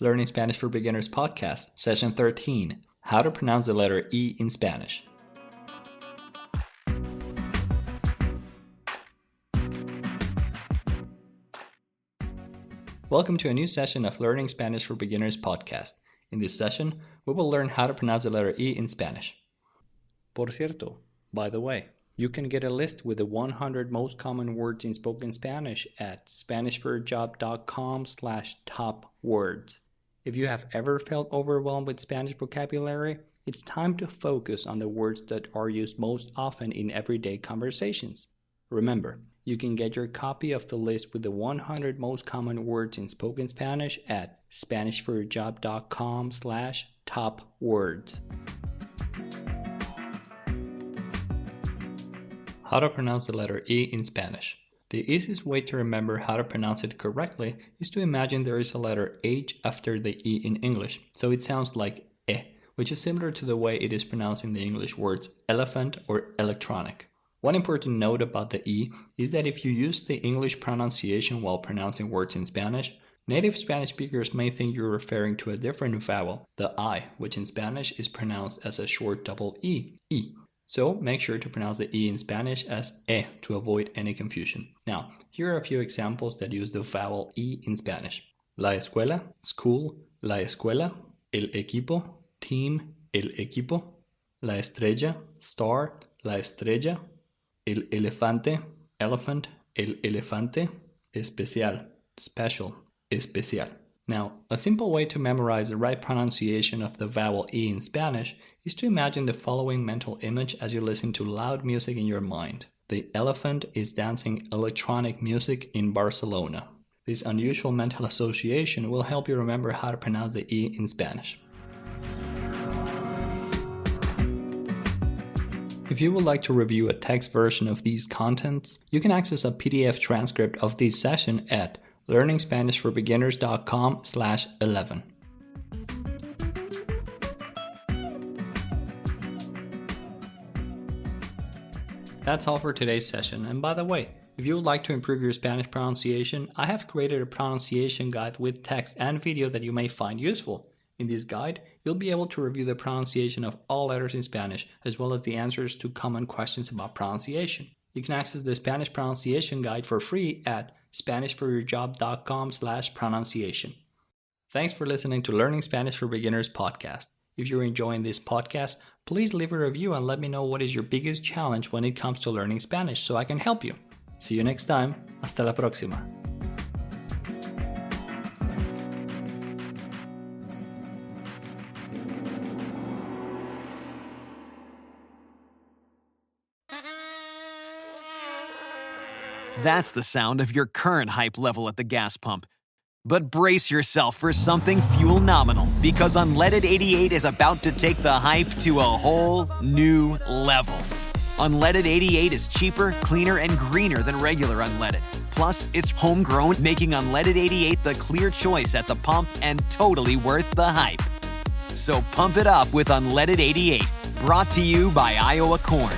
Learning Spanish for Beginners podcast, session 13, how to pronounce the letter E in Spanish. Welcome to a new session of Learning Spanish for Beginners podcast. In this session, we will learn how to pronounce the letter E in Spanish. Por cierto, by the way, you can get a list with the 100 most common words in spoken Spanish at SpanishForAJob.com/top words. If you have ever felt overwhelmed with Spanish vocabulary, it's time to focus on the words that are used most often in everyday conversations. Remember, you can get your copy of the list with the 100 most common words in spoken Spanish at SpanishForAJob.com/top words. How to pronounce the letter E in Spanish. The easiest way to remember how to pronounce it correctly is to imagine there is a letter H after the E in English, so it sounds like E, which is similar to the way it is pronounced in the English words elephant or electronic. One important note about the E is that if you use the English pronunciation while pronouncing words in Spanish, native Spanish speakers may think you're referring to a different vowel, the I, which in Spanish is pronounced as a short double E, E. So make sure to pronounce the E in Spanish as E to avoid any confusion. Now, here are a few examples that use the vowel E in Spanish. La escuela, school, la escuela. El equipo, team, el equipo. La estrella, star, la estrella. El elefante, elephant, el elefante. Especial, special, especial. Now, a simple way to memorize the right pronunciation of the vowel E in Spanish is to imagine the following mental image as you listen to loud music in your mind. The elephant is dancing electronic music in Barcelona. This unusual mental association will help you remember how to pronounce the E in Spanish. If you would like to review a text version of these contents, you can access a PDF transcript of this session at learningspanishforbeginners.com/11. That's all for today's session. And by the way, if you would like to improve your Spanish pronunciation, I have created a pronunciation guide with text and video that you may find useful. In this guide, you'll be able to review the pronunciation of all letters in Spanish, as well as the answers to common questions about pronunciation. You can access the Spanish pronunciation guide for free at SpanishForYourJob.com/pronunciation. Thanks for listening to Learning Spanish for Beginners podcast. If you're enjoying this podcast, please leave a review and let me know what is your biggest challenge when it comes to learning Spanish so I can help you. See you next time. Hasta la próxima. That's the sound of your current hype level at the gas pump. But brace yourself for something fuel-nominal, because Unleaded 88 is about to take the hype to a whole new level. Unleaded 88 is cheaper, cleaner, and greener than regular unleaded. Plus, it's homegrown, making Unleaded 88 the clear choice at the pump and totally worth the hype. So pump it up with Unleaded 88, brought to you by Iowa Corn.